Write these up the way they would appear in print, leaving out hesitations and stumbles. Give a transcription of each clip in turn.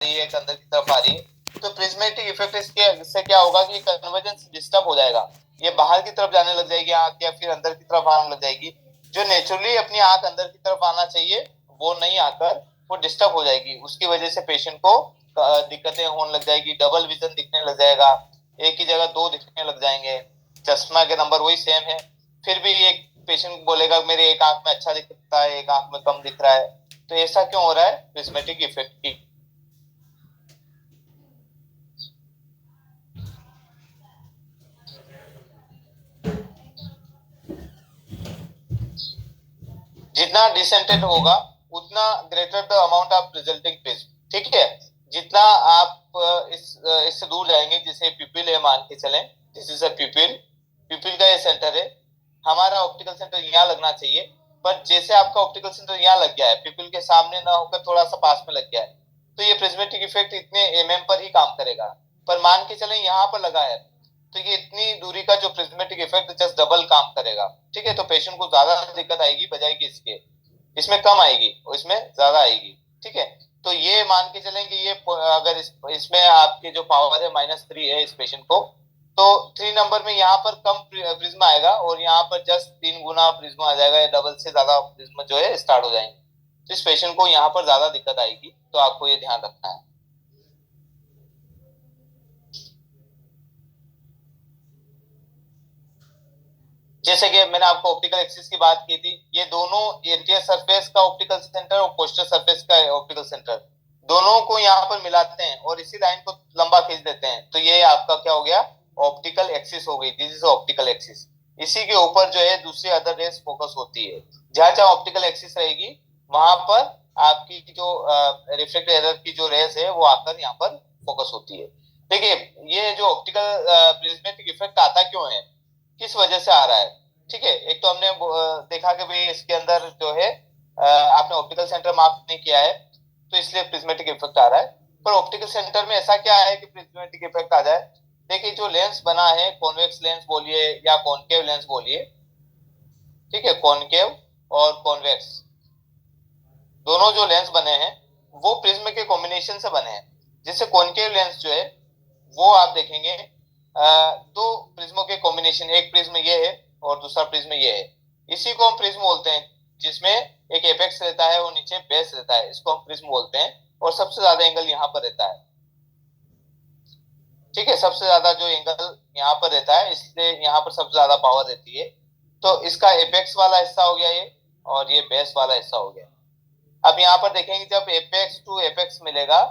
रही है, एक अंदर की तरफ आ रही है, तो प्रिज्मेटिक इफेक्ट इससे क्या होगा कि कन्वर्जेंस डिस्टर्ब हो जाएगा, ये बाहर की तरफ जाने लग जाएगी आंख या फिर अंदर की तरफ आने लग जाएगी। जो नेचुरली अपनी आंख अंदर की तरफ आना चाहिए वो नहीं आकर वो डिस्टर्ब हो जाएगी, उसकी वजह से पेशेंट को दिक्कतें होने लग जाएगी, डबल विजन दिखने लग जाएगा, एक ही जगह दो दिखने लग जाएंगे, चश्मा के नंबर वही सेम है, फिर भी एक पेशेंट बोलेगा मेरे एक आंख में अच्छा दिखता है एक आंख में कम दिख रहा है। तो ऐसा क्यों हो रहा है? प्रिज्मेटिक इफेक्ट की। जितना डिसेंटेड होगा उतना greater the amount of resulting prism, ठीक है। जितना आप इससे दूर जाएंगे, जैसे पिपिल है मान के चलें, दिस इज अ पिपिल, पिपिल का ये सेंटर है, हमारा ऑप्टिकल सेंटर यहाँ लगना चाहिए, पर जैसे आपका ऑप्टिकल सेंटर यहाँ लग गया है, पिपिल के सामने ना होकर थोड़ा सा पास में लग गया है, तो ये प्रिज्मेटिक इफेक्ट इतने एमएम पर ही काम करेगा। पर मान के चलें यहाँ पर लगा है, तो ये इतनी दूरी का जो प्रिज्मेटिक इफेक्ट जस्ट डबल काम करेगा, ठीक है। तो पेशेंट को ज्यादा दिक्कत आएगी बजाय कि इसके, इसमें कम आएगी और इसमें ज्यादा आएगी, ठीक है। तो ये मान के चलें कि ये अगर इसमें आपके जो पावर है -3 है इस पेशेंट को, तो 3 नंबर में यहाँ पर कम प्रिज्म आएगा और यहाँ पर जस्ट 3 गुना प्रिज्म आ जाएगा, या डबल से ज्यादा प्रिज्म जो है स्टार्ट हो जाएंगे। तो इस पेशेंट को यहाँ पर ज्यादा दिक्कत आएगी, तो आपको ये ध्यान रखना है। जैसे कि मैंने आपको ऑप्टिकल एक्सिस की बात की थी, ये दोनों एंटीरियर सरफेस का ऑप्टिकल सेंटर और पोस्टर सरफेस का ऑप्टिकल सेंटर, दोनों को यहाँ पर मिलाते हैं और इसी लाइन को लंबा खींच देते हैं, तो ये आपका क्या हो गया? ऑप्टिकल एक्सिस हो गई, दिस इज ऑप्टिकल एक्सिस। इसी के ऊपर जो है दूसरी अदर रेस फोकस होती है, जहां जहां ऑप्टिकल एक्सिस रहेगी वहां पर आपकी जो रिफ्लेक्ट एरर की जो रेस है वो आकर यहाँ पर फोकस होती है। देखिए, ये जो ऑप्टिकल प्रिज्मेटिक इफेक्ट आता क्यों है, किस वजह से आ रहा है, ठीक है। एक तो हमने देखा कि भाई इसके अंदर जो है आपने ऑप्टिकल सेंटर मार्क नहीं किया है, तो इसलिए प्रिज्मेटिक इफेक्ट आ रहा है। पर ऑप्टिकल सेंटर में ऐसा क्या है कि प्रिज्मेटिक इफेक्ट आ जाए? देखिए, जो लेंस बना है, कॉन्वेक्स लेंस बोलिए या कॉनकेव लेंस बोलिए, ठीक है, कॉनकेव और कॉन्वेक्स दोनों जो लेंस बने हैं वो प्रिज्म के कॉम्बिनेशन से बने हैं। जैसे कॉनकेव लेंस जो है वो आप देखेंगे दो प्रिज्मों के कॉम्बिनेशन, एक प्रिज्म ये है और दूसरा प्रिज्म ये है, इसी को हम प्रिज्म बोलते हैं, जिसमें एक एपेक्स रहता है और नीचे बेस रहता है, इसको हम प्रिज्म बोलते हैं, और सबसे ज्यादा एंगल यहाँ पर रहता है, ठीक है। सबसे ज्यादा जो एंगल यहाँ पर रहता है, इसलिए यहाँ पर सबसे ज्यादा पावर रहती है। तो इसका एपेक्स वाला हिस्सा हो गया ये, और ये बेस वाला हिस्सा हो गया। अब यहाँ पर देखेंगे जब एपेक्स टू एपेक्स मिलेगा,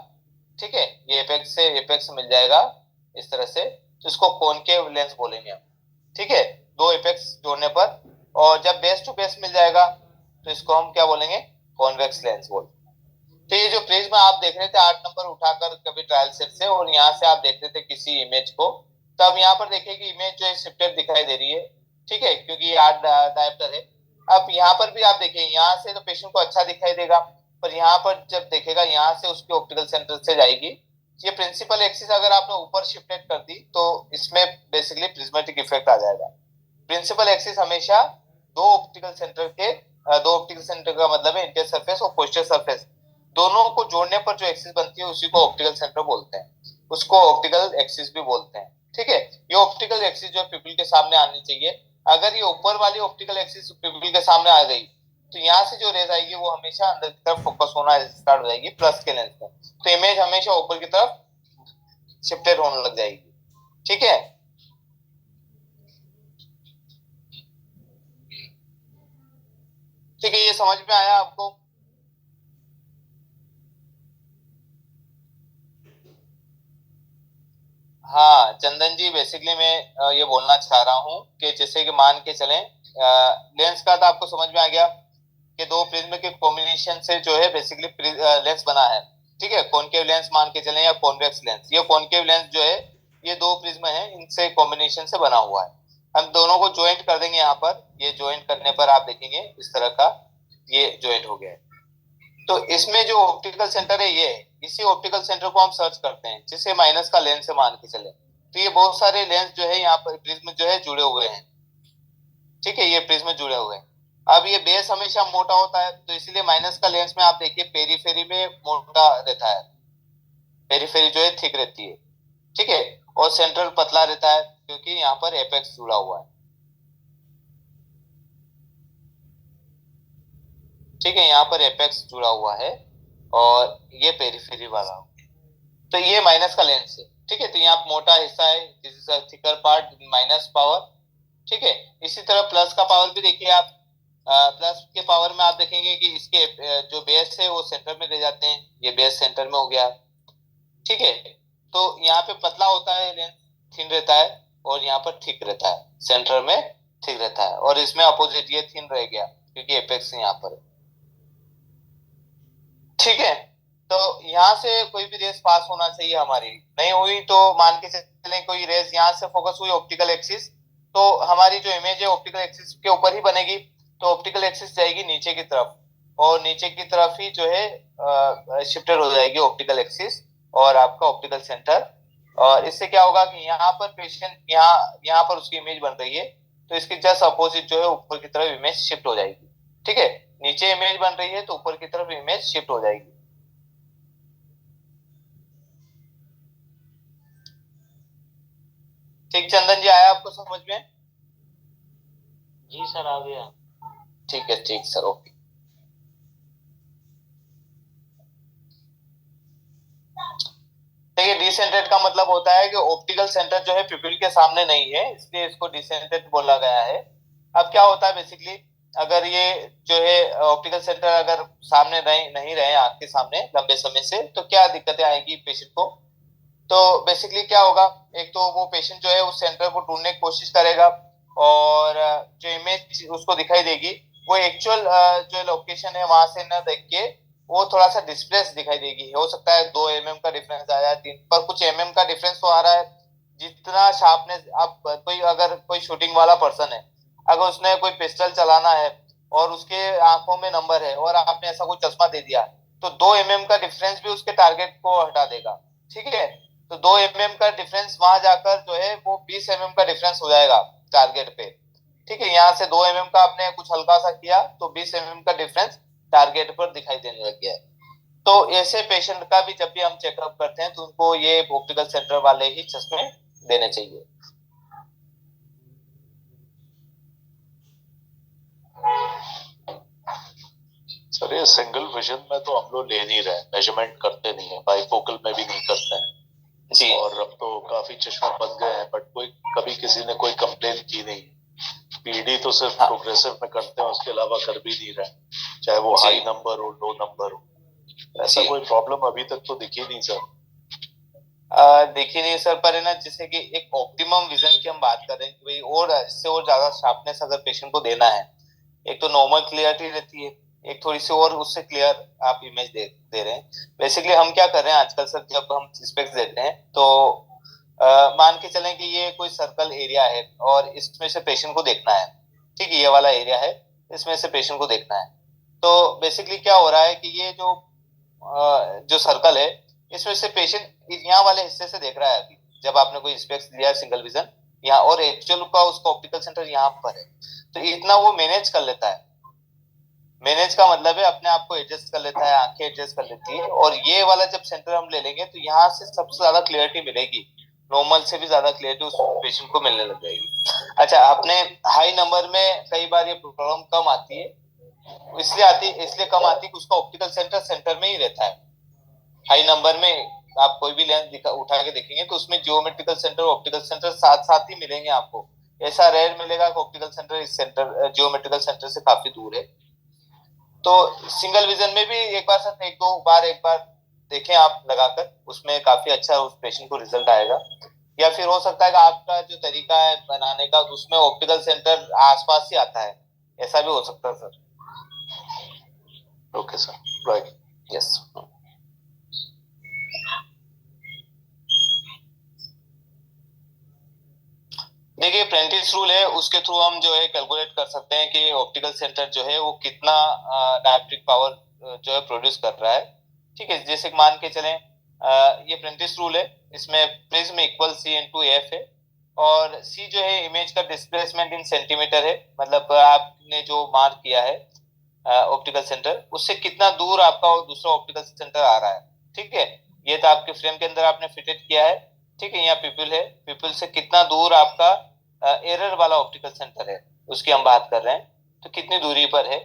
ठीक है, ये एपेक्स से एपेक्स मिल जाएगा इस तरह से, तो इसको कॉनकेव लेंस बोलेंगे हम, ठीक है, दो एपेक्स जोड़ने पर। और जब बेस टू बेस मिल जाएगा तो इसको हम क्या बोलेंगे? कॉन्वेक्स लेंस बोल। तो ये जो प्रिज्म आप देख रहे थे 8 नंबर उठाकर कभी ट्रायल सेट से, और यहाँ से आप देख रहे थे किसी इमेज को, तो अब यहाँ पर देखिए कि इमेज जो है शिफ्टेड दिखाई दे रही है, ठीक है, क्योंकि ये 8 डायप्टर है। अब यहाँ पर भी आप देखिए, यहाँ से तो पेशेंट को अच्छा दिखाई देगा, पर यहाँ पर जब देखेगा यहाँ से उसके ऑप्टिकल सेंटर से जाएगी, ये प्रिंसिपल एक्सिस अगर आपने ऊपर शिफ्टेड कर दी तो इसमें बेसिकली प्रिज्मेटिक इफेक्ट आ जाएगा। प्रिंसिपल एक्सिस हमेशा दो ऑप्टिकल सेंटर के दो ऑप्टिकल सेंटर का मतलब है इंटीरियर सरफेस और पोस्टीरियर सरफेस, दोनों को जोड़ने पर जो एक्सिस बनती है उसी को ऑप्टिकल सेंटर बोलते हैं, उसको ऑप्टिकल एक्सिस भी बोलते हैं, ठीक है। ये ऑप्टिकल एक्सिस जो है पिपल के सामने आनी चाहिए। अगर ये ऊपर वाली ऑप्टिकल एक्सिस पिपल के सामने आ गई तो यहाँ से जो रेज आएगी वो हमेशा अंदर की तरफ फोकस होना स्टार्ट हो जाएगी प्लस के लेंस में, तो इमेज हमेशा ऊपर की तरफ शिफ्टेड होने लग जाएगी, ठीक है। ठीक है, ये समझ में आया आपको? हाँ चंदन जी, बेसिकली मैं ये बोलना चाह रहा हूँ कि जैसे कि मान के चलें, लेंस का तो आपको समझ में आ गया कि दो प्रिज्म के कॉम्बिनेशन से जो है बेसिकली लेंस बना है, ठीक है। कॉनकेव लेंस मान के चलें या कॉन्वेक्स लेंस, ये कॉनकेव लेंस जो है ये दो प्रिज्म है, इनसे कॉम्बिनेशन से बना हुआ है। हम दोनों को ज्वाइंट कर देंगे यहाँ पर, ये ज्वाइंट करने पर आप देखेंगे इस तरह का ये ज्वाइंट हो गया है। तो इसमें जो ऑप्टिकल सेंटर है ये है, इसी ऑप्टिकल सेंटर को हम सर्च करते हैं, जिसे माइनस का लेंस है मान के चले, तो ये बहुत सारे लेंस जो है यहाँ पर प्रिज्म जो है जुड़े हुए हैं, ठीक है, ये प्रिज्म जुड़े हुए हैं। अब ये बेस हमेशा मोटा होता है, तो इसलिए माइनस का लेंस में आप देखिए पेरीफेरी में मोटा रहता है, पेरिफेरी जो है थिक रहती है, ठीक है, और सेंट्रल पतला रहता है क्योंकि यहाँ पर एपेक्स जुड़ा हुआ है, ठीक है, यहाँ पर एपेक्स जुड़ा हुआ है और ये पेरिफेरी वाला, तो ये माइनस का लेंस है, ठीक है, तो यहाँ मोटा हिस्सा है, this is a thicker part, minus power, ठीक है। इसी तरह प्लस का पावर भी देखिए आप, प्लस के पावर में आप देखेंगे कि इसके जो बेस है वो सेंटर में ले जाते हैं, ये बेस सेंटर में हो गया, ठीक है। तो यहाँ पे पतला होता है लेंस, थिन रहता है, और यहाँ पर थिक रहता है, सेंटर में थिक रहता है, और इसमें अपोजिट ये थिन रह गया क्योंकि एपेक्स यहाँ पर है, ठीक है। तो यहाँ से कोई भी रेस पास होना चाहिए, हमारी नहीं हुई तो मान के चलें कोई रेस यहाँ से फोकस हुई ऑप्टिकल एक्सिस, तो हमारी जो इमेज है ऑप्टिकल एक्सिस के ऊपर ही बनेगी, तो ऑप्टिकल एक्सिस जाएगी नीचे की तरफ, और नीचे की तरफ ही जो है शिफ्टेड हो जाएगी ऑप्टिकल एक्सिस और आपका ऑप्टिकल सेंटर, और इससे क्या होगा कि यहाँ पर पेशेंट यहाँ पर उसकी इमेज बन रही है, तो इसके जस्ट अपोजिट जो है ऊपर की तरफ इमेज शिफ्ट हो जाएगी, ठीक है, नीचे इमेज बन रही है तो ऊपर की तरफ इमेज शिफ्ट हो जाएगी। ठीक चंदन जी, आया आपको समझ में? जी सर, आ गया। ठीक है, ठीक सर, ओके। देखिए डिसेंट्रेट का मतलब होता है कि ऑप्टिकल सेंटर जो है प्यूपिल के सामने नहीं है, इसलिए इसको डिसेंट्रेट बोला गया है। अब क्या होता है बेसिकली, अगर ये जो है ऑप्टिकल सेंटर अगर सामने नहीं रहे आंख के सामने लंबे समय से, तो क्या दिक्कतें आएगी पेशेंट को? तो बेसिकली क्या होगा, एक तो वो पेशेंट जो है उस सेंटर को ढूंढने की कोशिश करेगा, और जो इमेज उसको दिखाई देगी वो एक्चुअल जो लोकेशन है वहां से न देख के वो थोड़ा सा डिस्प्लेस दिखाई देगी, हो सकता है 2 mm का डिफरेंस आया, 3 पर कुछ mm का डिफरेंस तो आ रहा है। जितना शार्पनेस, आप कोई अगर कोई शूटिंग वाला पर्सन है, अगर उसने कोई पिस्टल चलाना है और उसके आंखों में नंबर है और आपने ऐसा कोई चश्मा दे दिया, तो 2 mm का डिफरेंस भी उसके टारगेट को हटा देगा, ठीक है। तो 2 mm का डिफरेंस वहां जाकर जो है वो 20 mm का डिफरेंस हो जाएगा टारगेट पे, ठीक है। यहाँ से 2 mm का आपने कुछ हल्का सा किया तो 20 mm का डिफरेंस टारगेट पर दिखाई देने लग गया है। तो ऐसे पेशेंट का भी जब भी हम चेकअप करते हैं तो उनको ये ऑप्टिकल सेंटर वाले ही चश्मे देने चाहिए। सर ये सिंगल विजन में तो हम लोग ले नहीं रहे, मेजरमेंट करते नहीं है, बाइफोकल में भी नहीं करते हैं जी, और अब तो काफी चश्मा बन गए हैं, बट कोई कभी किसी ने कोई कंप्लेन की नहीं। पीडी तो सिर्फ प्रोग्रेसिव में करते हैं, उसके अलावा कर भी नहीं रहे, चाहे वो हाई नंबर हो लो नंबर हो, ऐसा कोई प्रॉब्लम अभी तक तो दिखी नहीं सर। देखिए नहीं सर, पर है ना, जैसे कि एक ऑप्टिमम विजन की हम बात कर रहे हैं कि भाई और इससे और ज्यादा शार्पनेस अगर पेशेंट को देना है, एक तो नॉर्मल क्लियरिटी रहती है, एक थोड़ी सी और उससे क्लियर आप इमेज दे रहे हैं। बेसिकली हम क्या कर रहे हैं आजकल सर, जब हम स्पेक्स देते हैं तो मान के चलें कि ये कोई सर्कल एरिया है और इसमें से पेशेंट को देखना है, ठीक है, ये वाला एरिया है, इसमें से पेशेंट को देखना है। तो बेसिकली क्या हो रहा है कि ये जो सर्कल है इसमें से पेशेंट यहाँ वाले हिस्से से देख रहा है अभी, जब आपने कोई स्पेक्स दिया सिंगल विजन यहाँ, और एक्चुअल का उसका ऑप्टिकल सेंटर यहाँ पर है, तो इतना वो मैनेज कर लेता है। मैनेज का मतलब है अपने आप को एडजस्ट कर लेता है, आंखें एडजस्ट कर लेती है, और ये वाला जब सेंटर हम ले लेंगे तो यहाँ से सबसे ज्यादा क्लियरिटी मिलेगी, नॉर्मल से भी ज्यादा क्लियरिटी उस पेशेंट को मिलने लग जाएगी। अच्छा, आपने हाई नंबर में कई बार ये प्रॉब्लम कम आती है, इसलिए कम आती है कि उसका ऑप्टिकल सेंटर सेंटर में ही रहता है। हाई नंबर में आप कोई भी लेंस उठा के देखेंगे तो उसमें जियोमेट्रिकल सेंटर और ऑप्टिकल सेंटर साथ साथ ही मिलेंगे आपको, ऐसा रेयर मिलेगा कि ऑप्टिकल सेंटर इस सेंटर जियोमेट्रिकल सेंटर से काफी दूर है। तो सिंगल विजन में भी एक बार देखें आप लगाकर, उसमें काफी अच्छा उस पेशेंट को रिजल्ट आएगा। या फिर हो सकता है कि आपका जो तरीका है बनाने का उसमें ऑप्टिकल सेंटर आसपास ही आता है, ऐसा भी हो सकता है sir. Okay sir, right, yes. देखिए प्रेंटिस रूल है, उसके थ्रू हम जो है कैलकुलेट कर सकते हैं कि ऑप्टिकल सेंटर जो है वो कितना डायप्ट्रिक पावर जो है प्रोड्यूस कर रहा है, ठीक है। जैसे मान के चलें ये प्रेंटिस रूल है, इसमें prism equal C into F है, और सी जो है इमेज का डिस्प्लेसमेंट इन सेंटीमीटर है, मतलब आपने जो मार्क किया है ऑप्टिकल सेंटर उससे कितना दूर आपका दूसरा ऑप्टिकल सेंटर आ रहा है, ठीक है। ये तो आपके फ्रेम के अंदर आपने फिटेड किया है, ठीक है। यहाँ पिपल है, पिपल से कितना दूर आपका एरर वाला ऑप्टिकल सेंटर है उसकी हम बात कर रहे हैं, तो कितनी दूरी पर है।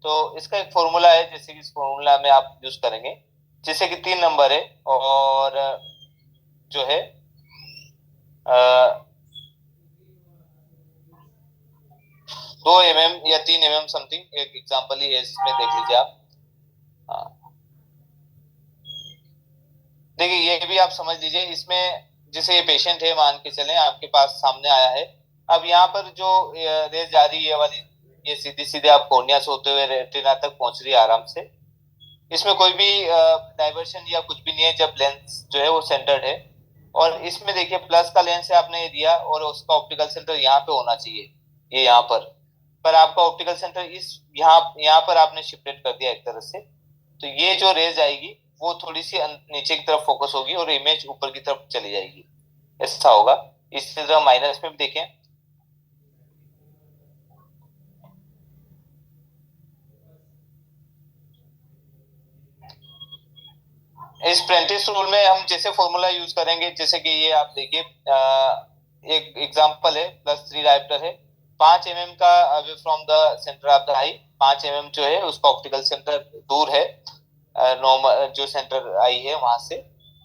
तो इसका एक फॉर्मूला है, जैसे कि इस फॉर्मूला में आप यूज करेंगे, जैसे कि 3 नंबर है और जो है 2 mm या 3 mm समथिंग, एक एग्जांपल ही है इसमें, देख लीजिए आप। हाँ। देखिए ये भी आप समझ लीजिए, इसमें जैसे ये पेशेंट है, मान के चलें आपके पास सामने आया है, अब यहाँ पर जो रेज जा रही है वाली, ये सीधी सीधे आप कॉर्निया से होते हुए रेटिना तक पहुंच रही है आराम से, इसमें कोई भी डाइवर्शन या कुछ भी नहीं है जब लेंस जो है वो सेंटर्ड है। और इसमें देखिए प्लस का लेंस है आपने दिया और उसका ऑप्टिकल सेंटर यहाँ पे होना चाहिए, ये यहाँ पर आपका ऑप्टिकल सेंटर इस यहाँ पर आपने शिफ्टेड कर दिया एक तरह से। तो ये जो रेज आएगी वो थोड़ी सी नीचे की तरफ फोकस होगी और इमेज ऊपर की तरफ चली जाएगी, ऐसा होगा। इसी तरह माइनस में भी देखें, इस प्रेंटिस रूल में हम जैसे फॉर्मूला यूज करेंगे, जैसे कि ये आप देखिए एक एग्जांपल है, +3 डायोप्टर है, 5 mm का away from the centre of the I, 5 mm जो है उसका ऑप्टिकल सेंटर दूर है नॉर्मल जो सेंटर आई है वहां से।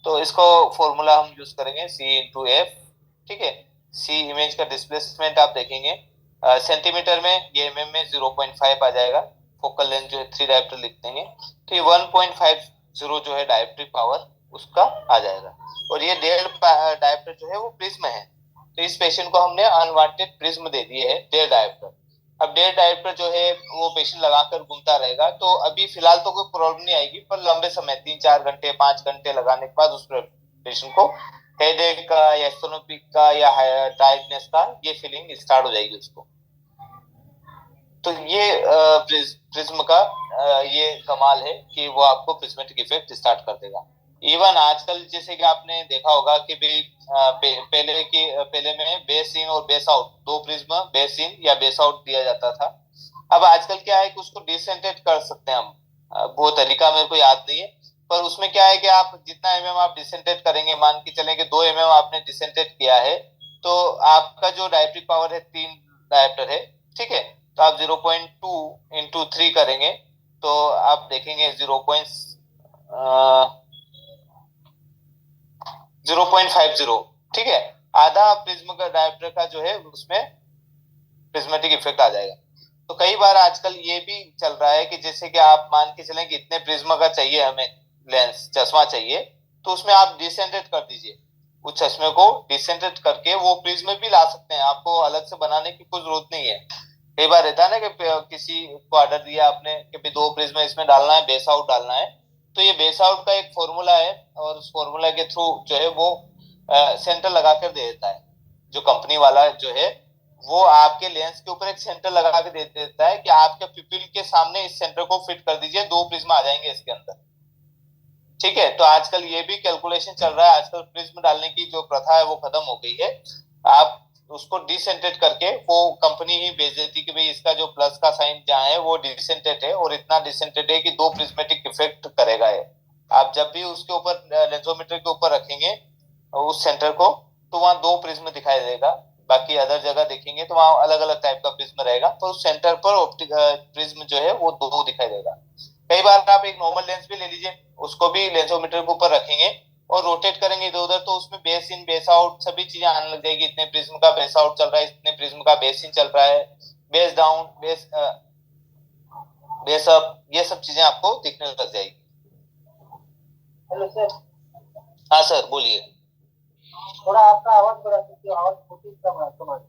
तो इसको फॉर्मूला हम यूज करेंगे C/F, ठीक है। C इमेज का डिस्प्लेसमेंट आप देखेंगे सेंटीमीटर में, ये mm में 0.5 आ जाएगा, फोकल लेंथ जो है 3 डायोप्टर लिख देंगे, तो ये 1.50 जो है डायोप्ट्रिक पावर उसका आ जाएगा। और ये 1.5 डायोप्टर जो है वो प्रिज्म है, तो इस पेशेंट को हमने अनवांटेड प्रिज्म दे दिए है 1.5 डायोप्टर। अब 1.5 डायोप्टर जो है वो पेशेंट लगाकर घूमता रहेगा, तो अभी फिलहाल तो कोई प्रॉब्लम नहीं आएगी, पर लंबे समय 3-4 घंटे 5 घंटे लगाने के बाद उस पेशेंट को हेडेक का या एस्ट्रोनोपिक का या टायर्डनेस का ये फीलिंग स्टार्ट हो जाएगी उसको। तो ये प्रिज्म का ये कमाल है कि वो आपको प्रिज्मेटिक इफेक्ट स्टार्ट कर देगा। इवन आजकल जैसे कि आपने देखा होगा कि पहले में बेस इन और base out, 2 prism base in या बेस आउट दिया जाता था। अब आजकल क्या है कि उसको डिसेंटेड कर सकते हैं हम, वो तरीका मेरे को याद नहीं है, पर उसमें क्या है कि आप जितना mm आप डिसेंटेड करेंगे, मान के चलें कि 2 mm आपने डिसेंटेड किया है, तो आपका जो डायोप्ट्रिक पावर है 3 डायोप्टर है, ठीक है। तो आप 0.2 इंटू 3 करेंगे तो आप देखेंगे 0.50, ठीक है। आधा प्रिज्म का डायोप्टर का जो है उसमें प्रिज्मेटिक इफेक्ट आ जाएगा। तो कई बार आजकल ये भी चल रहा है कि जैसे कि आप मान के चलें कि इतने प्रिज्म का चाहिए हमें लेंस, चश्मा चाहिए, तो उसमें आप डिसेंटेड कर दीजिए, उस चश्मे को डिसेंटेड करके वो प्रिज्म भी ला सकते हैं, आपको अलग से बनाने की कोई जरूरत नहीं है। कई बार रहता है ना कि किसी को ऑर्डर दिया आपने कि 2 प्रिज्म इसमें डालना है, बेस आउट डालना है, तो ये बेस आउट का एक फॉर्मूला है और उस फॉर्मूला के थ्रू जो है वो सेंटर लगा कर दे देता है, जो कंपनी वाला जो है वो आपके लेंस के ऊपर एक सेंटर लगा के दे देता है कि आपके पिपिल के सामने इस सेंटर को फिट कर दीजिए, 2 प्रिज्म आ जाएंगे इसके अंदर, ठीक है। तो आजकल ये भी कैलकुलेशन चल रहा है, आजकल प्रिज्म डालने की जो प्रथा है वो खत्म हो गई है, आप उसको डिसेंटेड करके वो कंपनी ही भेज देती कि भाई इसका जो प्लस का साइन जहाँ है वो डिसेंटेड है और इतना डिसेंटेड है कि 2 प्रिज्मेटिक इफेक्ट करेगा है। आप जब भी उसके ऊपर लेंसोमीटर के ऊपर रखेंगे उस सेंटर को, तो वहां 2 प्रिज्म दिखाई देगा, बाकी अदर जगह देखेंगे तो वहां अलग अलग टाइप का प्रिज्म रहेगा, पर उस सेंटर पर ऑप्टिक प्रिज्म जो है वो 2 दिखाई देगा। कई बार आप एक नॉर्मल लेंस भी ले लीजिए, उसको भी लेंसोमीटर के ऊपर रखेंगे और रोटेट करेंगे इधर उधर, तो उसमें बेस इन बेस आउट सभी चीजें आने लग जाएगी, इतने प्रिज्म का बेस आउट चल रहा है, इतने प्रिज्म का बेस इन चल रहा है, बेस डाउन, बेस अप, ये सब चीजें आपको दिखने लग जाएगी। Hello sir. हाँ सर बोलिए। थोड़ा आपका आवाज बढ़ा दीजिए, आवाज छोटी कम है समझ।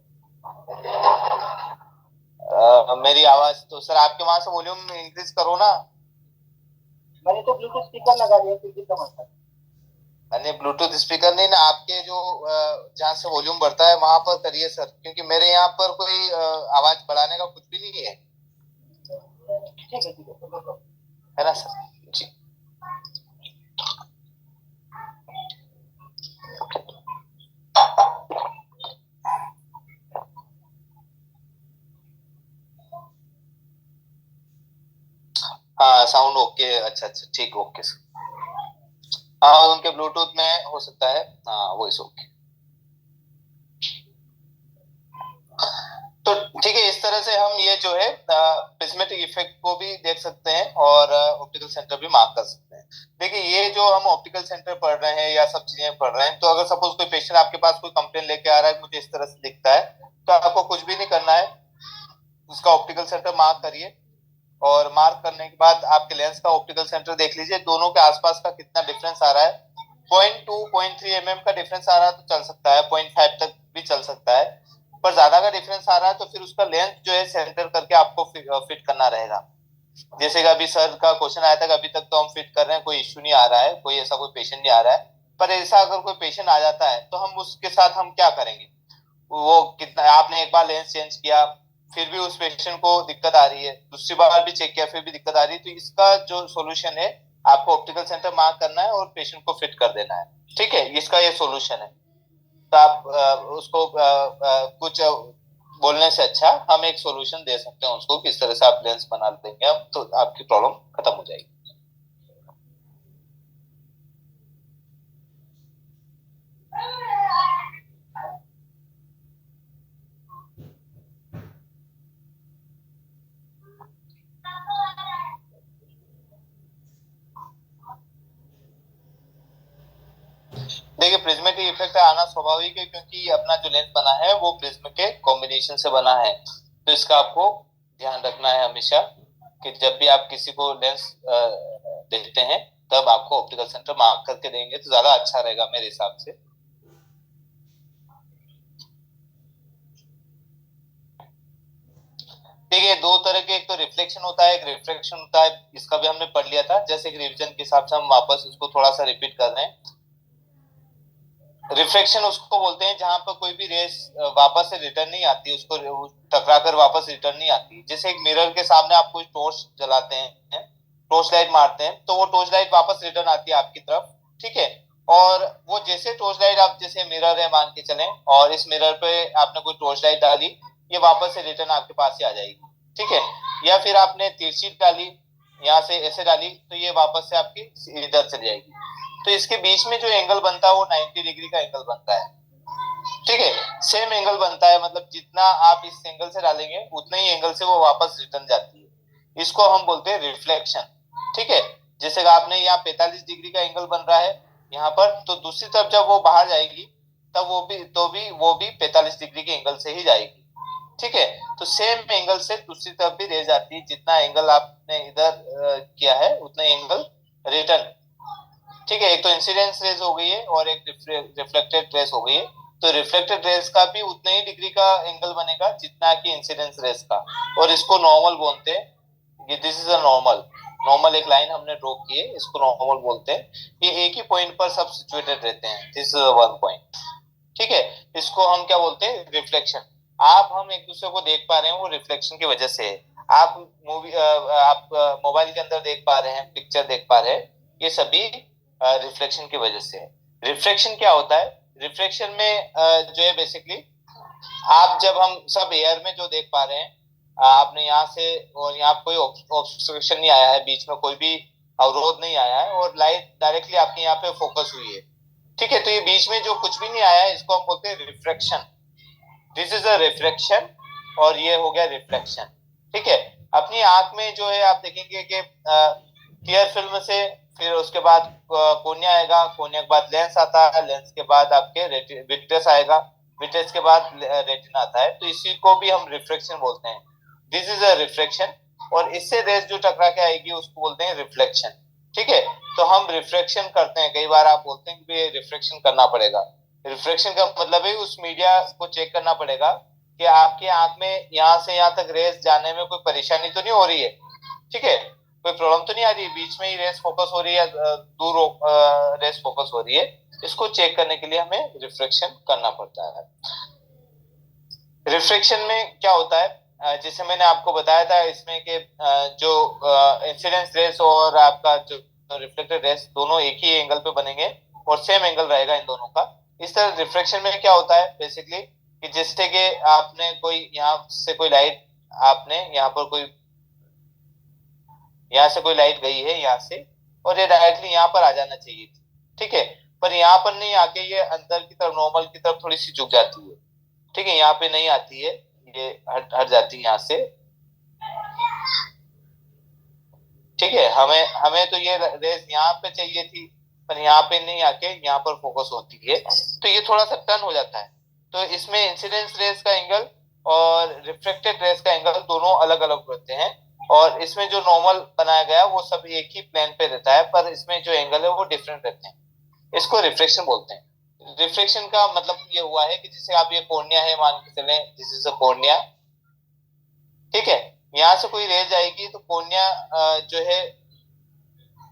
मेरी आवाज तो सर आपके वहां से वॉल्यूम इंक्रीज करो ना। मैंने तो ब्लूटूथ स्पीकर लगा दिया, फिर भी कम आता है। मैंने ब्लूटूथ स्पीकर नहीं ना, आपके जो जहाँ से वॉल्यूम बढ़ता है वहां पर करिए सर, क्योंकि मेरे यहाँ पर कोई आवाज बढ़ाने का कुछ भी नहीं है, ठीक है ना सर जी। हाँ साउंड ओके, अच्छा अच्छा ठीक, ओके सर। हाँ उनके ब्लूटूथ में हो सकता है, हाँ वॉइस ओके। तो ठीक है, इस तरह से हम ये जो है प्रिज्मेटिक इफेक्ट को भी देख सकते हैं और ऑप्टिकल सेंटर भी मार्क कर सकते हैं। देखिए ये जो हम ऑप्टिकल सेंटर पढ़ रहे हैं या सब चीजें पढ़ रहे हैं, तो अगर सपोज कोई पेशेंट आपके पास कोई कंप्लेन लेके आ रहा है मुझे इस तरह से दिखता है, तो आपको कुछ भी नहीं करना है, उसका ऑप्टिकल सेंटर मार्क करिए और मार्क करने के बाद आपके लेंस का ऑप्टिकल सेंटर देख लीजिए, दोनों के आसपास का कितना डिफरेंस आ रहा है। 0.2 0.3 mm का डिफरेंस आ रहा है तो चल सकता है, 0.5 तक भी चल सकता है, पर ज्यादा का डिफरेंस आ रहा है तो फिर उसका लेंथ जो है सेंटर करके आपको फिट करना रहेगा। जैसे कि अभी सर का क्वेश्चन आया था कि अभी तक तो हम फिट कर रहे हैं, कोई इश्यू नहीं आ रहा है, कोई ऐसा कोई पेशेंट नहीं आ रहा है, पर ऐसा अगर कोई पेशेंट आ जाता है तो हम उसके साथ हम क्या करेंगे, वो कितना आपने एक बार लेंस चेंज किया फिर भी उस पेशेंट को दिक्कत आ रही है, दूसरी बार भी चेक किया फिर भी दिक्कत आ रही है, तो इसका जो सॉल्यूशन है आपको ऑप्टिकल सेंटर मार्क करना है और पेशेंट को फिट कर देना है। ठीक है, इसका ये सॉल्यूशन है। तो आप उसको कुछ बोलने से अच्छा हम एक सॉल्यूशन दे सकते हैं उसको, किस तरह से आप लेंस बना देंगे हम तो आपकी प्रॉब्लम खत्म हो जाएगी। देखिए प्रिज्मेटिक इफेक्ट आना स्वाभाविक है क्योंकि अपना जो लेंस बना है वो प्रिज्म के कॉम्बिनेशन से बना है, तो इसका आपको ध्यान रखना है हमेशा कि जब भी आप किसी को लेंस देते हैं तब आपको ऑप्टिकल सेंटर मार्क करके देंगे तो ज्यादा अच्छा रहेगा मेरे हिसाब से। देखिए दो तरह के, एक तो रिफ्लेक्शन होता है, एक रिफ्रैक्शन होता है, इसका भी हमने पढ़ लिया था, जैसे कि रिवीजन के हिसाब से हम वापस इसको थोड़ा सा रिपीट कर रहे हैं। रिफ्लेक्शन उसको बोलते हैं जहां पर कोई भी रेस वापस से रिटर्न नहीं आती, उसको टकरा कर वापस रिटर्न नहीं आती। जैसे एक मिरर के सामने आप कोई टॉर्च जलाते हैं, टॉर्च लाइट मारते हैं, तो वो टॉर्च लाइट वापस रिटर्न आती है आपकी तरफ, ठीक है। और वो जैसे टॉर्च लाइट, आप जैसे मिरर है मान के चलें और इस मिरर पे आपने कोई टॉर्च लाइट डाली, ये वापस से रिटर्न आपके पास ही आ जाएगी, ठीक है। या फिर आपने तिरछी डाली, यहाँ से ऐसे डाली तो ये वापस से आपकी इधर चली जाएगी। तो इसके बीच में जो एंगल बनता है वो 90 डिग्री का एंगल बनता है, ठीक है। सेम एंगल बनता है, मतलब जितना आप इस एंगल से डालेंगे उतना ही एंगल से वो वापस रिटर्न जाती है, इसको हम बोलते हैं रिफ्लेक्शन, ठीक है। जैसे आपने यहाँ 45 डिग्री का एंगल बन रहा है यहाँ पर, तो दूसरी तरफ जब वो बाहर जाएगी तब वो भी 45 डिग्री के एंगल से ही जाएगी, ठीक है। तो सेम एंगल से दूसरी तरफ भी रह जाती है, जितना एंगल आपने इधर किया है उतना एंगल रिटर्न, ठीक है। एक तो इंसिडेंस रेज हो गई है और एक रिफ्लेक्टेड रेज हो गई है, तो रिफ्लेक्टेड रेज का भी उतना ही डिग्री का एंगल बनेगा जितना कि इंसिडेंस रेज का, और इसको नॉर्मल बोलते हैं। This is a normal, normal एक लाइन हमने ड्रॉ की है, इसको नॉर्मल बोलते हैं। ये एक ही पॉइंट पर सब सिचुएटेड रहते हैं, दिस इज वन पॉइंट, ठीक है। इसको हम क्या बोलते हैं, रिफ्लेक्शन। आप हम एक दूसरे को देख पा रहे हैं वो रिफ्लेक्शन की वजह से है। आप मूवी आप मोबाइल के अंदर देख पा रहे हैं, पिक्चर देख पा रहे हैं, ये सभी रिफ्लेक्शन की वजह से है। रिफ्लेक्शन क्या होता है, रिफ्लेक्शन में जो है बेसिकली आप जब हम सब एयर में जो देख पा रहे हैं, आपने यहाँ से और यहाँ कोई ऑब्स्ट्रक्शन नहीं आया है, बीच में कोई भी अवरोध नहीं आया है और लाइट डायरेक्टली आपके यहाँ पे फोकस हुई है, ठीक है। तो ये बीच में जो कुछ भी नहीं आया है इसको हम बोलते हैं refraction, this is a refraction, और ये हो गया रिफ्लेक्शन, ठीक है। अपनी आंख में जो है आप देखेंगे कि क्लियर फिल्म से फिर उसके बाद कोर्निया आएगा, कोर्निया के बाद लेंस आता है, लेंस के बाद आपके विट्रेस आएगा, विट्रेस के बाद रेटिना आता है, तो इसी को भी हम रिफ्रैक्शन बोलते हैं। दिस इज अ रिफ्रैक्शन, और इससे रेस जो टकरा के आएगी उसको बोलते हैं रिफ्लेक्शन, ठीक है। तो हम रिफ्रैक्शन करते हैं, कई बार आप बोलते हैं कि रिफ्रैक्शन करना पड़ेगा। रिफ्रैक्शन का मतलब है उस मीडिया को चेक करना पड़ेगा कि आपके आंख में यहाँ से यहाँ तक रेस जाने में कोई परेशानी तो नहीं हो रही है, ठीक है, कोई प्रॉब्लम तो नहीं आ रही है, बीच में ही रेस फोकस हो रही है, दूर रेस फोकस हो रही है, इसको चेक करने के लिए हमें रिफ्रैक्शन करना पड़ता है। रिफ्रैक्शन में क्या होता है, जैसे मैंने आपको बताया था इसमें कि जो इंसिडेंस रेस और आपका जो रिफ्लेक्टेड रेस दोनों एक ही एंगल पे बनेंगे और सेम एंगल रहेगा इन दोनों का। इस तरह रिफ्रैक्शन में क्या होता है बेसिकली कि जैसे कि आपने कोई यहाँ से कोई लाइट, आपने यहाँ पर कोई, यहाँ से कोई लाइट गई है यहाँ से, और ये डायरेक्टली यहाँ पर आ जाना चाहिए थी, ठीक है। पर यहाँ पर नहीं आके ये अंदर की तरफ नॉर्मल की तरफ थोड़ी सी झुक जाती है, ठीक है, यहाँ पे नहीं आती है, ये हट हट जाती है यहाँ से, ठीक है। हमें हमें तो ये रेस यहाँ पे चाहिए थी, पर यहाँ पे नहीं आके यहाँ पर फोकस होती है, तो ये थोड़ा सा टर्न हो जाता है। तो इसमें इंसिडेंस रेस का एंगल और रिफ्लेक्टेड रेस का एंगल दोनों अलग अलग होते हैं, और इसमें जो नॉर्मल बनाया गया वो सब एक ही प्लेन पे रहता है, पर इसमें जो एंगल है वो डिफरेंट रहते हैं। इसको रिफ्लेक्शन बोलते हैं। रिफ्लेक्शन का मतलब ये हुआ है कि जैसे आप ये कोर्निया है मान के चले, दिस इज अ कोर्निया, ठीक है। यहाँ से कोई रेज आएगी तो कोर्निया जो है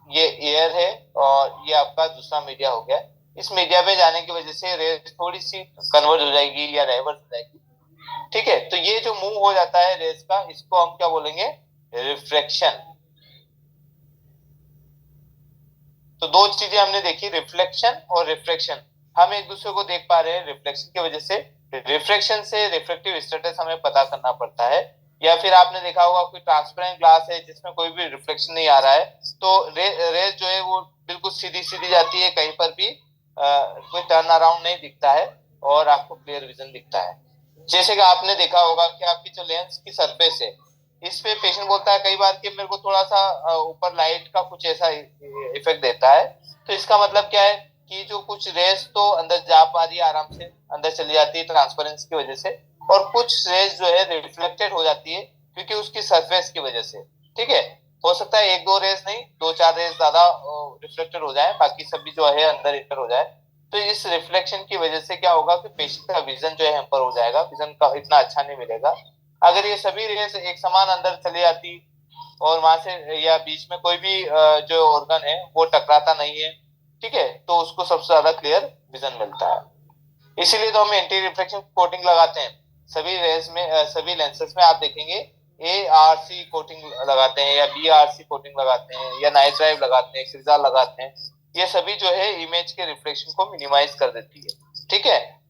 ये एयर है, और ये आपका दूसरा मीडिया हो गया। इस मीडिया पे जाने की वजह से रेज थोड़ी सी कन्वर्ज हो जाएगी या डाइवर्ट हो जाएगी, ठीक है। तो ये जो मूव हो जाता है रेज का, इसको हम क्या बोलेंगे, रिफ्लेक्शन। तो दो चीजें हमने देखी, रिफ्लेक्शन और रिफ्रैक्शन। हम एक दूसरे को देख पा रहे हैं रिफ्लेक्शन की वजह से, रिफ्लेक्शन से रिफ्लेक्टिव स्टेटस हमें पता करना पड़ता है। या फिर आपने देखा होगा कोई ट्रांसपेरेंट ग्लास है जिसमें कोई भी रिफ्लेक्शन नहीं आ रहा है, तो रेज जो है वो बिल्कुल सीधी सीधी जाती है, कहीं पर भी कोई टर्न अराउंड नहीं दिखता है, और आपको क्लियर विजन दिखता है। जैसे कि आपने देखा होगा कि आपकी जो लेंस की सरफेस है, इस पे पेशेंट बोलता है कई बार कि मेरे को थोड़ा सा ऊपर लाइट का कुछ ऐसा इफेक्ट देता है। तो इसका मतलब क्या है कि जो कुछ रेस तो अंदर जा पा रही है, आराम से अंदर चली जाती है ट्रांसपेरेंसी की वजह से, और कुछ रेस जो है रिफ्लेक्टेड हो जाती है क्योंकि उसकी सरफेस की वजह से, ठीक है। हो सकता है एक दो रेस नहीं, दो चार रेस ज्यादा रिफ्लेक्टेड हो जाए, बाकी सभी जो है अंदर इंटर हो जाए। तो इस रिफ्लेक्शन की वजह से क्या होगा कि पेशेंट का विजन जो है हैम्पर हो जाएगा, विजन का इतना अच्छा नहीं मिलेगा। अगर ये सभी रेस एक समान अंदर चली जाती, और वहां से या बीच में कोई भी जो ऑर्गन है वो टकराता नहीं है, ठीक है, तो उसको सबसे ज्यादा क्लियर विजन मिलता है। इसीलिए तो हम एंटी रिफ्लेक्शन कोटिंग लगाते हैं सभी रेस में, सभी लेंसेज में आप देखेंगे ARC कोटिंग लगाते हैं, या BRC कोटिंग लगाते हैं, या नाइट ड्राइव लगाते हैं, क्रिजाल लगाते हैं। ये सभी जो है इमेज के रिफ्लेक्शन को मिनिमाइज कर देती है, ठीक है।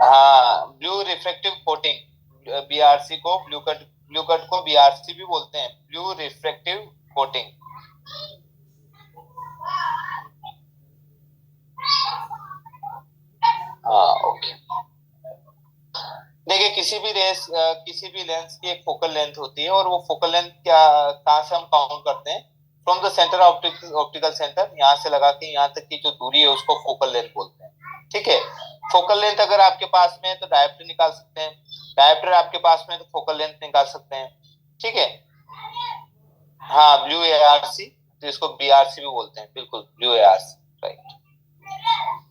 हाँ, ब्लू रिफ्लेक्टिव कोटिंग, BRC को ब्लू कट को BRC भी बोलते हैं, ब्लू रिफ्लेक्टिव कोटिंग। हाँ ओके। देखिए किसी भी लेंस की एक फोकल लेंथ होती है, और वो फोकल लेंथ क्या कहाँ से हम काउंट करते हैं, from the centre optical centre, यहाँ से लगा के यहाँ तक की जो दूरी है उसको फोकल लेंथ बोलते हैं, ठीक है। फोकल लेंथ अगर आपके पास में है तो डायोप्टर निकाल सकते हैं, डायोप्टर आपके पास में तो फोकल लेंथ निकाल सकते हैं, ठीक है। हाँ, ब्लू ARC, तो इसको BRC भी बोलते हैं, बिल्कुल ब्लू ARC, राइट।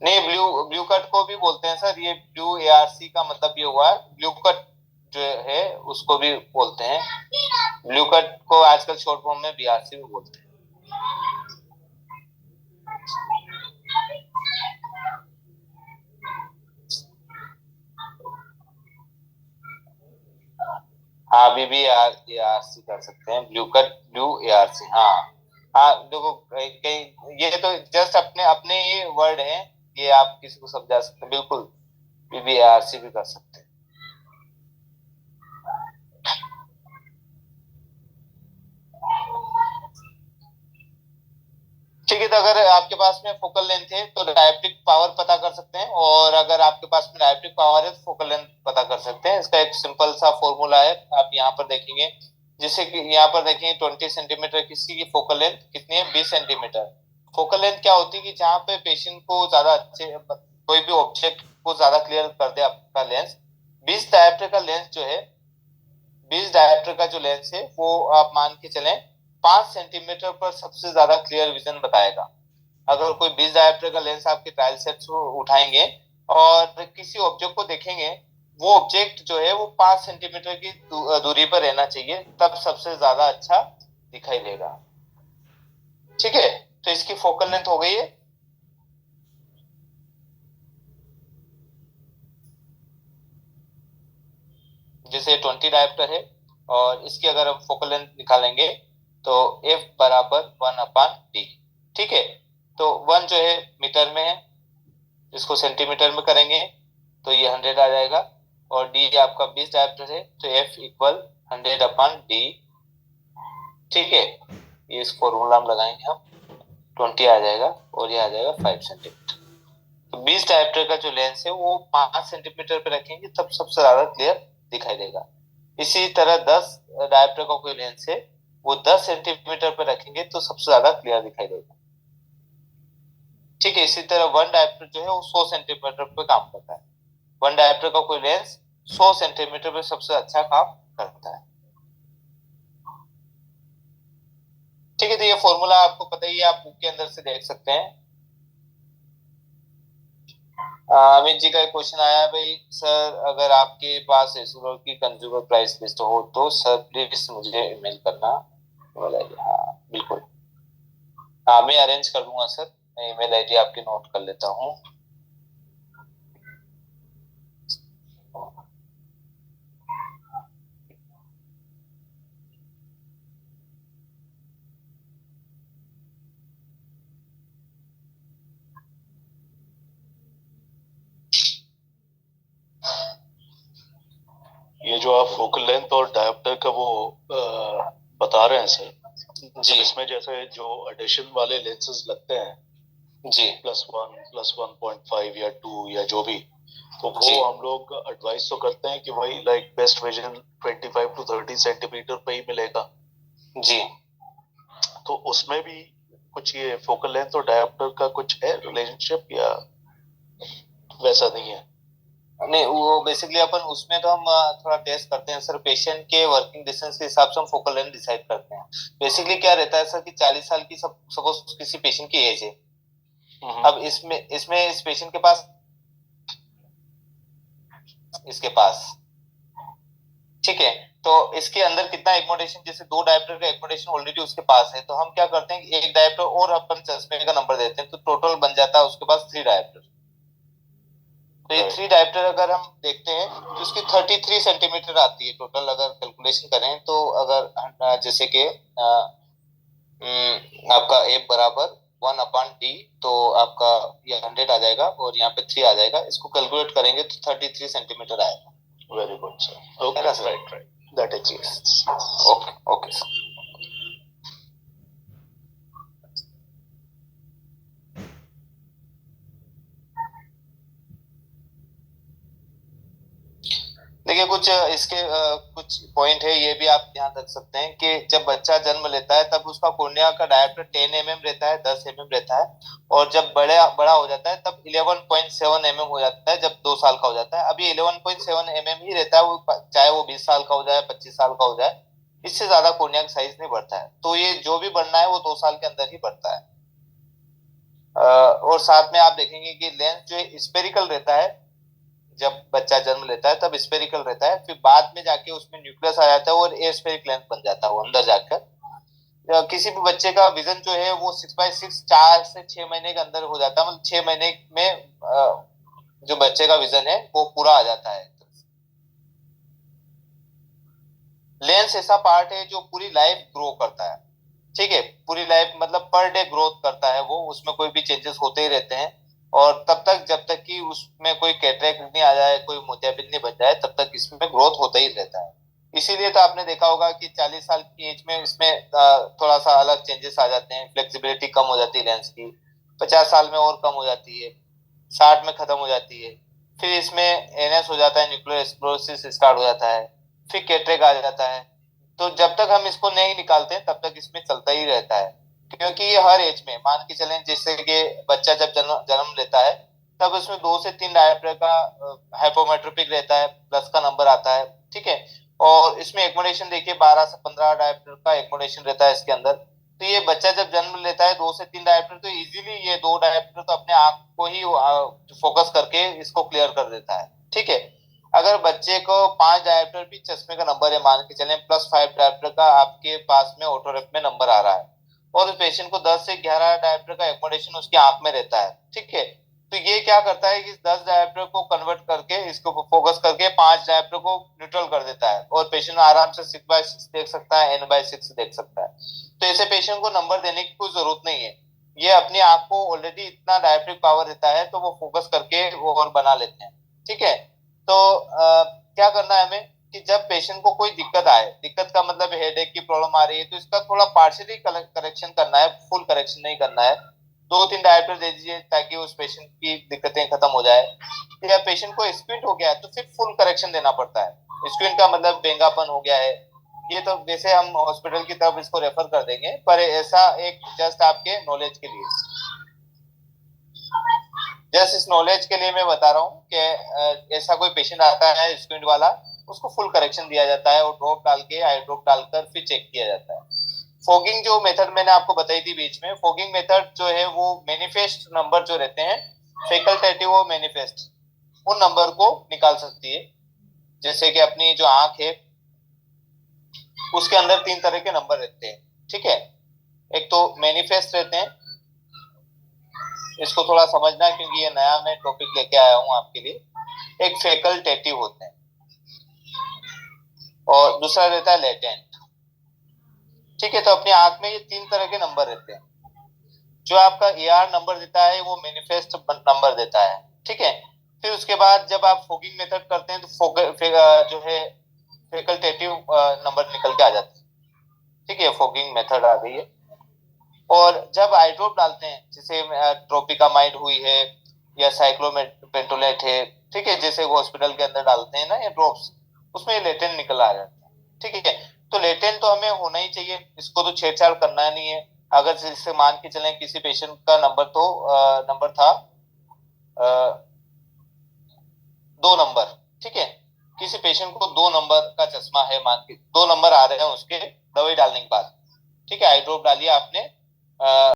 नहीं, ब्लू ब्लू कट को भी बोलते हैं सर, ये ब्लू ARC का मतलब ये हुआ, ब्लू कट जो है उसको भी बोलते हैं, ब्लू कट को आजकल शॉर्ट फॉर्म में BRC भी बोलते हैं। हाँ, अभी भी ARC कर सकते हैं, ब्लू कट ब्लू ARC, हाँ। हाँ देखो, कहीं ये तो जस्ट अपने अपने ही वर्ड है, ये आप किसी को समझा सकते हैं, बिल्कुल भी ARC भी कर सकते हैं। ठीक है, तो अगर आपके पास में फोकल लेंथ है तो डायोप्टिक पावर पता कर सकते हैं, और अगर आपके पास में डायोप्टिक पावर है तो फोकल लेंथ पता कर सकते हैं। इसका एक सिंपल सा फॉर्मूला है, आप यहाँ पर देखेंगे, जैसे कि यहाँ पर देखेंगे 20 सेंटीमीटर किसी की फोकल लेंथ कितनी है, 20 सेंटीमीटर। फोकल लेंथ क्या होती है कि जहाँ पे पेशेंट को ज्यादा अच्छे, कोई भी ऑब्जेक्ट को ज्यादा क्लियर कर दे आपका लेंस, 20 डायोप्टर का लेंस जो है, 20 डायोप्टर का जो लेंस है वो आप मान के चलें 5 सेंटीमीटर पर सबसे ज्यादा क्लियर विजन बताएगा। अगर कोई 20 डायोप्टर का लेंस आपके ट्रायल सेट से उठाएंगे और किसी ऑब्जेक्ट को देखेंगे, वो ऑब्जेक्ट जो है वो 5 सेंटीमीटर की दूरी पर रहना चाहिए, तब सबसे ज्यादा अच्छा दिखाई देगा, ठीक है। तो इसकी फोकल लेंथ हो गई है। जैसे 20 डायोप्टर है और इसकी अगर हम फोकल लेंथ निकालेंगे तो F बराबर 1/D। ठीक है, तो 1 जो है मीटर में है, इसको सेंटीमीटर में करेंगे तो ये 100 आ जाएगा, और D आपका 20 डायोप्टर है तो F इक्वल 100/D। ठीक है, ये इस फॉर्मूला में लगाएंगे हम, 20 आ जाएगा और ये आ जाएगा 5 सेंटीमीटर। तो 20 डायोप्टर का जो लेंस है वो 5 सेंटीमीटर पे रखेंगे तब सबसे ज्यादा क्लियर दिखाई देगा। इसी तरह 10 डायोप्टर का कोई लेंस है वो 10 सेंटीमीटर पे रखेंगे तो सबसे ज्यादा क्लियर दिखाई देगा। ठीक है, इसी तरह 1 डायोप्टर जो है वो 100 सेंटीमीटर पे काम करता है। 1 डायोप्टर का कोई लेंस 100 सेंटीमीटर पे सबसे अच्छा काम करता है। ठीक है, तो ये फॉर्मूला आपको पता ही है, आप बुक के अंदर से देख सकते हैं। अमित जी का एक क्वेश्चन आया है, भाई सर अगर आपके पास एसुलर की कंज्यूमर प्राइस लिस्ट हो तो सर प्लीज मुझे ईमेल करना। हाँ बिल्कुल, हाँ मैं अरेंज कर दूंगा सर, मैं ईमेल आईडी आपकी नोट कर लेता हूँ। ये जो आप फोकल लेंथ और डायोप्टर का वो बता रहे हैं सर जी, इसमें जैसे जो एडिशन वाले लेंसेज लगते हैं जी +1 +1.5 या 2 या जो भी, तो जी वो हम लोग एडवाइस तो करते हैं कि भाई like best vision 25 to 30 centimetre पे ही मिलेगा। जी, तो उसमें भी कुछ ये फोकल लेंथ और डायोप्टर का कुछ है रिलेशनशिप या वैसा नहीं है? नहीं वो बेसिकली अपन उसमें तो हम थोड़ा टेस्ट करते हैं सर, पेशेंट के वर्किंग डिस्टेंस के हिसाब से हम फोकल लेंथ डिसाइड करते हैं। बेसिकली क्या रहता है सर कि 40 साल की सपोज किसी पेशेंट की एज है, अब इसमें इसमें इस पेशेंट के पास, इसके पास, ठीक है, तो इसके अंदर कितना एक्मोडेशन, जैसे 2 डायोप्टर का एक्मोडेशन ऑलरेडी उसके पास है, तो हम क्या करते हैं कि एक डायोप्टर और अपन चश्मे का नंबर देते हैं तो टोटल बन जाता है उसके पास 3 डायोप्टर। तो ये 3 डायोप्टर अगर हम देखते हैं तो उसकी 33 सेंटीमीटर आती है टोटल, अगर कैलकुलेशन करें तो। अगर जैसे कि आपका ए बराबर 1/D, तो आपका ये 100 आ जाएगा और यहाँ पे 3 आ जाएगा, इसको कैलकुलेट करेंगे तो 33 सेंटीमीटर आएगा। Very good sir, okay right right, that explains. Okay okay sir. देखिए कुछ इसके कुछ पॉइंट है, ये भी आप ध्यान रख सकते हैं कि जब बच्चा जन्म लेता है तब उसका कॉर्निया का डायमीटर 10 mm रहता है, 10 mm रहता है, और जब बड़ा हो जाता है तब 11.7 mm हो जाता है जब 2 साल का हो जाता है। अभी 11.7 mm ही रहता है, वो चाहे वो 20 साल का हो जाए, 25 साल का हो जाए, इससे ज्यादा कॉर्निया का साइज नहीं बढ़ता है। तो ये जो भी बढ़ना है वो 2 साल के अंदर ही बढ़ता है। और साथ में आप देखेंगे कि लेंस जो है स्पेरिकल रहता है, जब बच्चा जन्म लेता है तब स्पेरिकल रहता है, फिर बाद में जाके उसमें न्यूक्लियस आ जाता है और एस्फेरिक लेंस बन जाता है वो अंदर जाकर। किसी भी बच्चे का विजन जो है वो 6/6 4 से 6 महीने के अंदर हो जाता है, मतलब 6 महीने में जो बच्चे का विजन है वो पूरा आ जाता है। लेंस ऐसा पार्ट है जो पूरी लाइफ ग्रो करता है, ठीक है, पूरी लाइफ मतलब पर डे ग्रोथ करता है वो, उसमें कोई भी चेंजेस होते ही रहते हैं, और तब तक जब तक कि उसमें कोई कैटरेक्ट नहीं आ जाए, कोई मोतियाबिंद नहीं बन जाए, तब तक इसमें ग्रोथ होता ही रहता है। इसीलिए तो आपने देखा होगा कि 40 साल की एज में इसमें थोड़ा सा अलग चेंजेस आ जाते हैं, फ्लेक्सिबिलिटी कम हो जाती है लेंस की, 50 साल में और कम हो जाती है, 60 में खत्म हो जाती है, फिर इसमें एनएस हो जाता है, न्यूक्लियर स्क्लेरोसिस स्टार्ट हो जाता है, फिर कैटरेक्ट आ जाता है। तो जब तक हम इसको नहीं निकालते तब तक इसमें चलता ही रहता है, क्योंकि ये हर एज में, मान के चलें जैसे कि बच्चा जब जन्म लेता है तब उसमें 2 से 3 डायप्टर का हाइपोमेट्रोपिक रहता है, प्लस का नंबर आता है, ठीक है, और इसमें एक्मोडेशन देखिए 12 से 15 डायप्टर का एक्मोडेशन रहता है इसके अंदर। तो ये बच्चा जब जन्म लेता है 2 से 3 डायप्टर, तो इजीली ये 2 डायप्टर तो अपने आंख को ही फोकस करके इसको क्लियर कर देता है, ठीक है। अगर बच्चे को 5 डायप्टर भी चश्मे का नंबर है, मान के चलें +5 डायप्टर का आपके पास में ऑटोरेप में नंबर आ रहा है, और उस पेशेंट को 10 से 11 डायप्टर का एक्मोडेशन उसकी आंख में रहता है, ठीक है, तो ये क्या करता है कि 10 डायप्टर को कन्वर्ट करके, इसको फोकस करके 5 डायप्टर को न्यूट्रल कर देता है और पेशेंट आराम से 6/6 देख सकता है, n/6 देख सकता है। तो ऐसे पेशेंट को नंबर देने की कोई जरूरत नहीं है, ये अपनी आंख को ऑलरेडी इतना डायरेक्टिव पावर देता है तो वो फोकस करके वो और बना लेते हैं। ठीक है, तो क्या करना है हमें कि जब पेशेंट को कोई दिक्कत आए, दिक्कत का मतलब हेडेक की प्रॉब्लम आ रही है, तो इसका थोड़ा पार्शियली करेक्शन करना है, फुल करेक्शन नहीं करना है। 2-3 डायरेक्टर दे दीजिए ताकि उस पेशेंट की दिक्कतें खत्म हो जाए। या पेशेंट को स्क्विंट हो गया है तो फिर फुल करेक्शन देना पड़ता है। स्क्विंट का मतलब बेंगापन हो गया है, ये तो वैसे हम हॉस्पिटल की तरफ इसको रेफर कर देंगे, पर ऐसा एक जस्ट आपके नॉलेज के लिए, जस्ट इस नॉलेज के लिए मैं बता रहा हूँ कि ऐसा कोई पेशेंट आता है स्क्विंट वाला, उसको फुल करेक्शन दिया जाता है और ड्रॉप डाल के, आई ड्रॉप डालकर फिर चेक किया जाता है। फॉगिंग जो मेथड मैंने आपको बताई थी बीच में, फॉगिंग मेथड जो है वो मैनिफेस्ट नंबर जो रहते हैं, फैकल्टेटिव और मैनिफेस्ट, उन नंबर को निकाल सकती है। जैसे कि अपनी जो आंख है उसके अंदर 3 तरह के नंबर रहते हैं। ठीक है, एक तो मैनिफेस्ट रहते हैं, इसको थोड़ा समझना क्योंकि ये नया मैं टॉपिक लेके आया हूं आपके लिए। एक फैकल्टेटिव होते हैं और दूसरा रहता है लेटेंट। ठीक है, तो अपनी आंख में ये 3 तरह के नंबर रहते हैं। जो आपका AR नंबर देता है वो मैनिफेस्ट नंबर देता है। ठीक है, फिर उसके बाद जब आप फॉगिंग मेथड करते हैं तो जो है फैकल्टेटिव नंबर निकल के आ जाते हैं। ठीक है, फॉगिंग मेथड आ गई है। और जब आई ड्रॉप डालते हैं, जैसे ट्रोपिकामाइड हुई है या साइक्लोपेंटोलेट है, ठीक है, जैसे वो हॉस्पिटल के अंदर डालते हैं ना ये ड्रॉप्स, उसमें लेटेंट निकल आ जाता है। ठीक है, तो लेटेंट तो हमें होना ही चाहिए, इसको तो छेड़छाड़ करना नहीं है। अगर जैसे मान के चलें किसी पेशेंट का नंबर था 2 नंबर, ठीक है, किसी पेशेंट को 2 नंबर का चश्मा है, मान के 2 नंबर आ रहे हैं उसके दवाई डालने के बाद। ठीक है, आई ड्रॉप डालिए आपने,